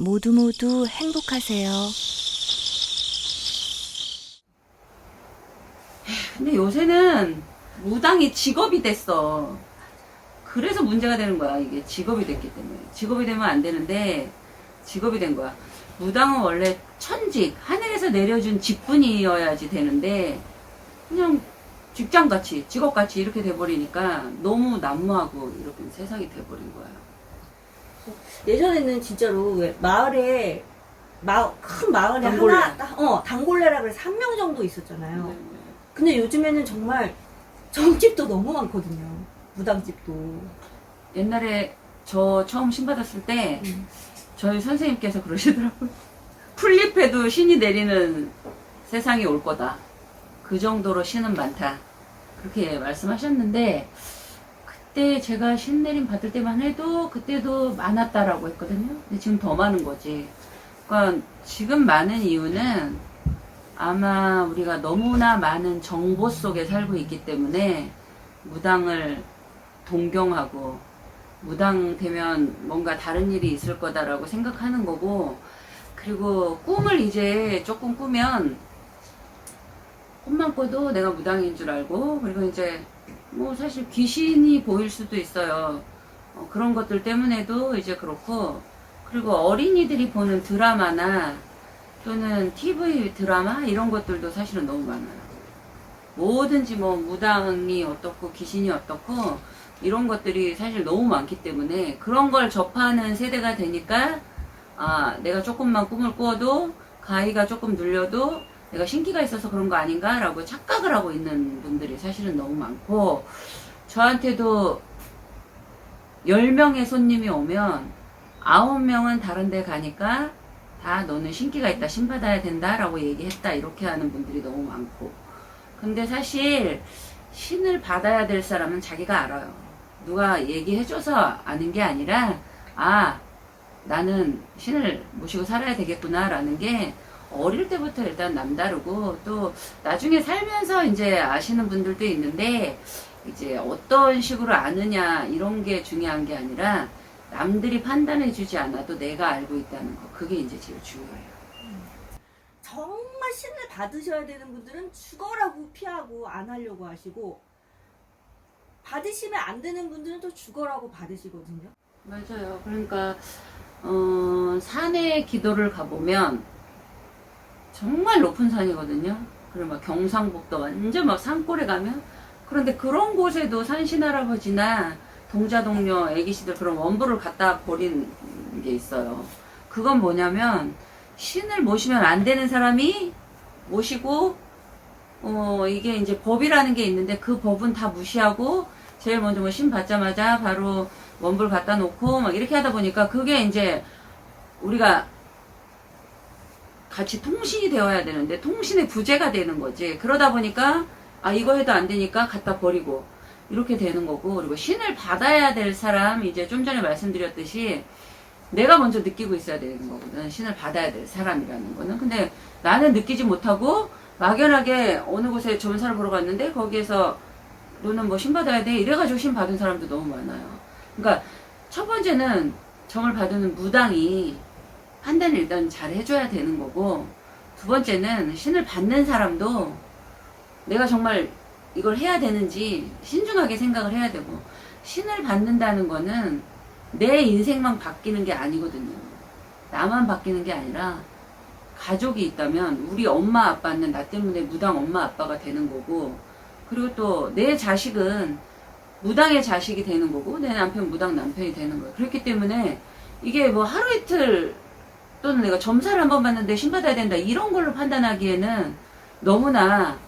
모두 모두 행복하세요. 근데 요새는 무당이 직업이 됐어. 그래서 문제가 되는 거야. 이게 직업이 됐기 때문에. 직업이 되면 안 되는데 직업이 된 거야. 무당은 원래 천직, 하늘에서 내려준 직분이어야지 되는데 그냥 직장같이, 직업같이 이렇게 돼버리니까 너무 난무하고 이렇게 세상이 돼버린 거야. 예전에는 진짜로 왜 마을에 큰 마을에 단골레. 단골레라 그래서 한 명 정도 있었잖아요. 네. 근데 요즘에는 정말 점집도 너무 많거든요. 무당집도. 옛날에 저 처음 신 받았을 때 음. 저희 선생님께서 그러시더라고요. 풀잎에도 신이 내리는 세상이 올 거다. 그 정도로 신은 많다. 그렇게 말씀하셨는데 그때 제가 신 내림 받을 때만 해도 그때도 많았다라고 했거든요. 근데 지금 더 많은 거지. 그러니까 지금 많은 이유는 아마 우리가 너무나 많은 정보 속에 살고 있기 때문에 무당을 동경하고 무당 되면 뭔가 다른 일이 있을 거다라고 생각하는 거고, 그리고 꿈을 이제 조금 꾸면 꿈만 꿔도 내가 무당인 줄 알고, 그리고 이제 뭐 사실 귀신이 보일 수도 있어요. 그런 것들 때문에도 이제 그렇고, 그리고 어린이들이 보는 드라마나 또는 TV 드라마 이런 것들도 사실은 너무 많아요. 뭐든지 뭐 무당이 어떻고 귀신이 어떻고 이런 것들이 사실 너무 많기 때문에 그런 걸 접하는 세대가 되니까 내가 조금만 꿈을 꾸어도 가위가 조금 눌려도 내가 신기가 있어서 그런 거 아닌가 라고 착각을 하고 있는 분들이 사실은 너무 많고, 저한테도 10명의 손님이 오면 9명은 다른 데 가니까 다 너는 신기가 있다, 신 받아야 된다 라고 얘기했다, 이렇게 하는 분들이 너무 많고. 근데 사실 신을 받아야 될 사람은 자기가 알아요. 누가 얘기해줘서 아는 게 아니라 나는 신을 모시고 살아야 되겠구나 라는 게 어릴 때부터 일단 남다르고, 또 나중에 살면서 이제 아시는 분들도 있는데 이제 어떤 식으로 아느냐 이런 게 중요한 게 아니라 남들이 판단해 주지 않아도 내가 알고 있다는 거, 그게 이제 제일 중요해요. 정말 신을 받으셔야 되는 분들은 죽어라고 피하고 안 하려고 하시고, 받으시면 안 되는 분들은 또 죽어라고 받으시거든요. 맞아요. 그러니까 산에 기도를 가보면 정말 높은 산이거든요. 그리고 막 경상북도 완전 막 산골에 가면, 그런데 그런 곳에도 산신 할아버지나 동자동료 애기씨들 그런 원부를 갖다 버린 게 있어요. 그건 뭐냐면 신을 모시면 안 되는 사람이 모시고, 이게 이제 법이라는 게 있는데 그 법은 다 무시하고 제일 먼저 뭐 신 받자마자 바로 원불 갖다 놓고 막 이렇게 하다 보니까 그게 이제 우리가 같이 통신이 되어야 되는데 통신의 부재가 되는 거지. 그러다 보니까 이거 해도 안 되니까 갖다 버리고 이렇게 되는 거고, 그리고 신을 받아야 될 사람, 이제 좀 전에 말씀드렸듯이 내가 먼저 느끼고 있어야 되는 거거든. 신을 받아야 될 사람이라는 거는. 근데 나는 느끼지 못하고 막연하게 어느 곳에 점사를 보러 갔는데 거기에서 너는 뭐 신 받아야 돼 이래가지고 신 받은 사람도 너무 많아요. 그러니까 첫 번째는 정을 받는 무당이 판단을 일단 잘 해줘야 되는 거고, 두 번째는 신을 받는 사람도 내가 정말 이걸 해야 되는지 신중하게 생각을 해야 되고, 신을 받는다는 거는 내 인생만 바뀌는 게 아니거든요. 나만 바뀌는 게 아니라 가족이 있다면 우리 엄마 아빠는 나 때문에 무당 엄마 아빠가 되는 거고, 그리고 또 내 자식은 무당의 자식이 되는 거고 내 남편 무당 남편이 되는 거예요. 그렇기 때문에 이게 뭐 하루 이틀 또는 내가 점사를 한번 봤는데 신 받아야 된다 이런 걸로 판단하기에는 너무나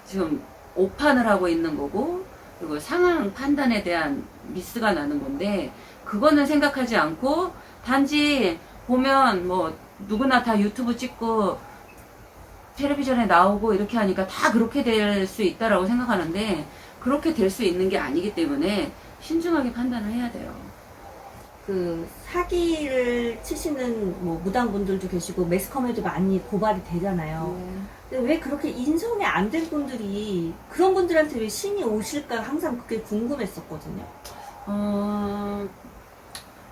지금 오판을 하고 있는 거고, 그리고 상황 판단에 대한 미스가 나는 건데, 그거는 생각하지 않고 단지 보면 뭐 누구나 다 유튜브 찍고 텔레비전에 나오고 이렇게 하니까 다 그렇게 될 수 있다라고 생각하는데, 그렇게 될 수 있는 게 아니기 때문에 신중하게 판단을 해야 돼요. 그 사기를 치시는 뭐 무당분들도 계시고 매스컴에도 많이 고발이 되잖아요. 근데 왜 그렇게 인성이 안 된 분들이, 그런 분들한테 왜 신이 오실까 항상 그게 궁금했었거든요.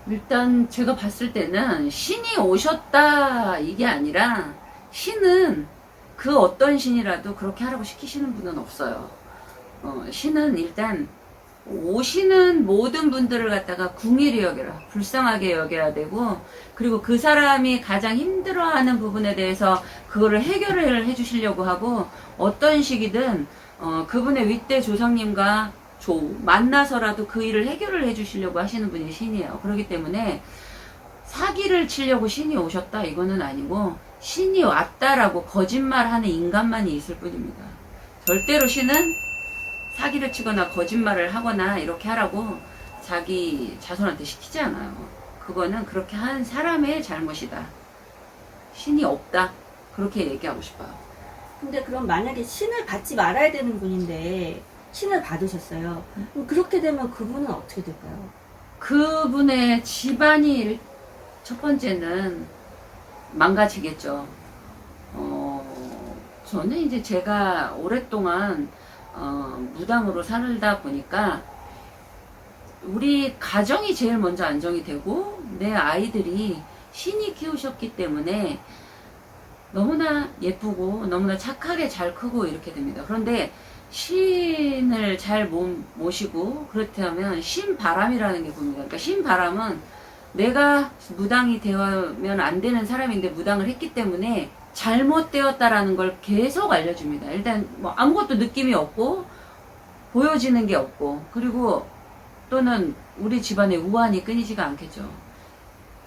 일단 제가 봤을 때는 신이 오셨다 이게 아니라 신은 그 어떤 신이라도 그렇게 하라고 시키시는 분은 없어요. 신은 일단 오시는 모든 분들을 갖다가 궁일이 여겨라, 불쌍하게 여겨야 되고, 그리고 그 사람이 가장 힘들어하는 부분에 대해서 그거를 해결을 해주시려고 하고, 어떤 식이든 그분의 윗대 조상님과 만나서라도 그 일을 해결을 해주시려고 하시는 분이 신이에요. 그렇기 때문에 사기를 치려고 신이 오셨다 이거는 아니고, 신이 왔다라고 거짓말하는 인간만이 있을 뿐입니다. 절대로 신은 사기를 치거나 거짓말을 하거나 이렇게 하라고 자기 자손한테 시키지 않아요. 그거는 그렇게 한 사람의 잘못이다. 신이 없다. 그렇게 얘기하고 싶어요. 근데 그럼 만약에 신을 받지 말아야 되는 분인데 신을 받으셨어요. 그럼 그렇게 되면 그분은 어떻게 될까요? 그분의 집안이 첫 번째는 망가지겠죠. 저는 이제 제가 오랫동안 무당으로 살다 보니까 우리 가정이 제일 먼저 안정이 되고 내 아이들이 신이 키우셨기 때문에 너무나 예쁘고 너무나 착하게 잘 크고 이렇게 됩니다. 그런데 신을 잘 모시고 그렇다면 신바람이라는 게 보입니다. 그러니까 신바람은 내가 무당이 되면 안 되는 사람인데 무당을 했기 때문에 잘못되었다라는 걸 계속 알려줍니다. 일단 뭐 아무것도 느낌이 없고 보여지는 게 없고, 그리고 또는 우리 집안에 우환이 끊이지가 않겠죠.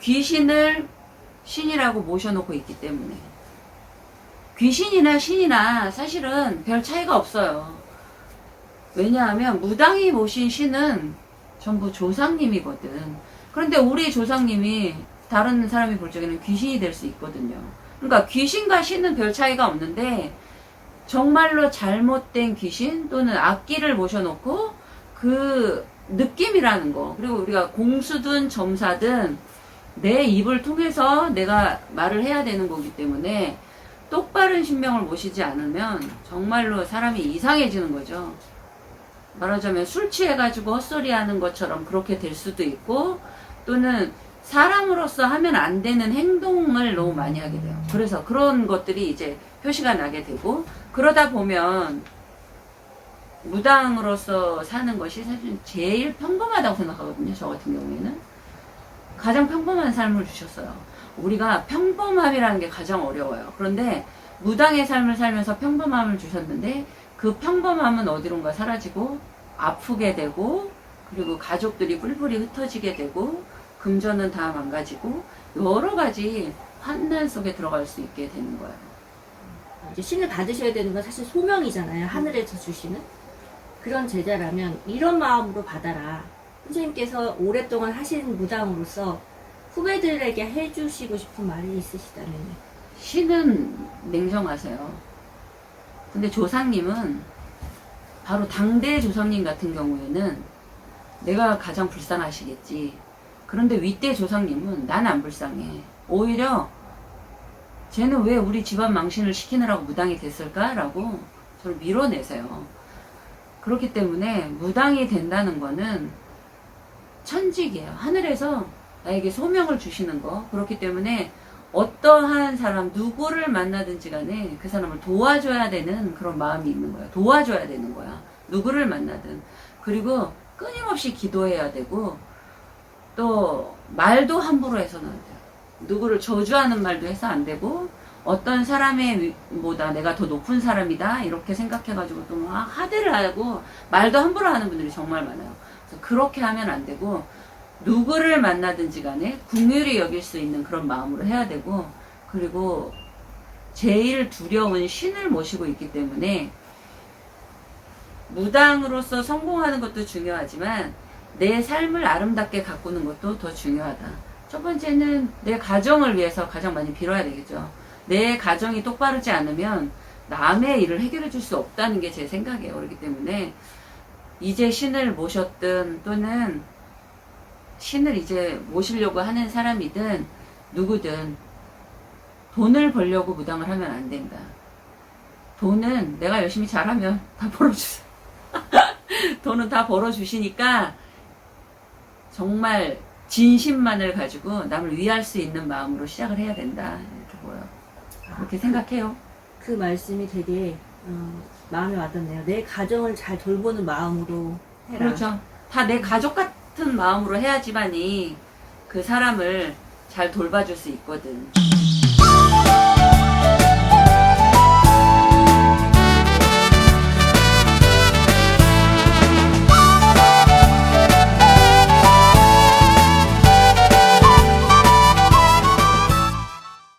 귀신을 신이라고 모셔놓고 있기 때문에 귀신이나 신이나 사실은 별 차이가 없어요. 왜냐하면 무당이 모신 신은 전부 조상님이거든. 그런데 우리 조상님이 다른 사람이 볼 적에는 귀신이 될 수 있거든요. 그러니까 귀신과 신은 별 차이가 없는데 정말로 잘못된 귀신 또는 악기를 모셔놓고 그 느낌이라는 거, 그리고 우리가 공수든 점사든 내 입을 통해서 내가 말을 해야 되는 거기 때문에 똑바른 신명을 모시지 않으면 정말로 사람이 이상해지는 거죠. 말하자면 술 취해가지고 헛소리 하는 것처럼 그렇게 될 수도 있고, 또는 사람으로서 하면 안 되는 행동을 너무 많이 하게 돼요. 그래서 그런 것들이 이제 표시가 나게 되고, 그러다 보면 무당으로서 사는 것이 사실 제일 평범하다고 생각하거든요. 저 같은 경우에는 가장 평범한 삶을 주셨어요. 우리가 평범함이라는 게 가장 어려워요. 그런데 무당의 삶을 살면서 평범함을 주셨는데 그 평범함은 어디론가 사라지고 아프게 되고, 그리고 가족들이 뿔뿔이 흩어지게 되고, 금전은 다 망가지고 여러 가지 환난 속에 들어갈 수 있게 되는 거예요. 이제 신을 받으셔야 되는 건 사실 소명이잖아요. 하늘에서 주시는. 그런 제자라면 이런 마음으로 받아라. 선생님께서 오랫동안 하신 무당으로서 후배들에게 해주시고 싶은 말이 있으시다면요. 신은 냉정하세요. 근데 조상님은 바로 당대 조상님 같은 경우에는 내가 가장 불쌍하시겠지. 그런데 윗대 조상님은 난 안 불쌍해. 오히려 쟤는 왜 우리 집안 망신을 시키느라고 무당이 됐을까라고 저를 밀어내세요. 그렇기 때문에 무당이 된다는 거는 천직이에요. 하늘에서 나에게 소명을 주시는 거. 그렇기 때문에 어떠한 사람, 누구를 만나든지 간에 그 사람을 도와줘야 되는 그런 마음이 있는 거야. 도와줘야 되는 거야. 누구를 만나든. 그리고 끊임없이 기도해야 되고, 또 말도 함부로 해서는 안 돼요. 누구를 저주하는 말도 해서 안 되고, 어떤 사람의 보다 내가 더 높은 사람이다 이렇게 생각해가지고 또 막 하대를 하고 말도 함부로 하는 분들이 정말 많아요. 그래서 그렇게 하면 안 되고, 누구를 만나든지 간에 긍휼히 여길 수 있는 그런 마음으로 해야 되고, 그리고 제일 두려운 신을 모시고 있기 때문에 무당으로서 성공하는 것도 중요하지만 내 삶을 아름답게 가꾸는 것도 더 중요하다. 첫 번째는 내 가정을 위해서 가장 많이 빌어야 되겠죠. 내 가정이 똑바르지 않으면 남의 일을 해결해 줄 수 없다는 게 제 생각이에요. 그렇기 때문에 이제 신을 모셨든 또는 신을 이제 모시려고 하는 사람이든 누구든 돈을 벌려고 무당을 하면 안 된다. 돈은 내가 열심히 잘하면 다 벌어주세요. 돈은 다 벌어주시니까 정말 진심만을 가지고 남을 위할 수 있는 마음으로 시작을 해야 된다. 이렇게 보여. 그렇게 생각해요. 그 말씀이 되게 마음에 와닿네요. 내 가정을 잘 돌보는 마음으로 해라. 그렇죠. 다 내 가족 같은 마음으로 해야지만이 그 사람을 잘 돌봐줄 수 있거든.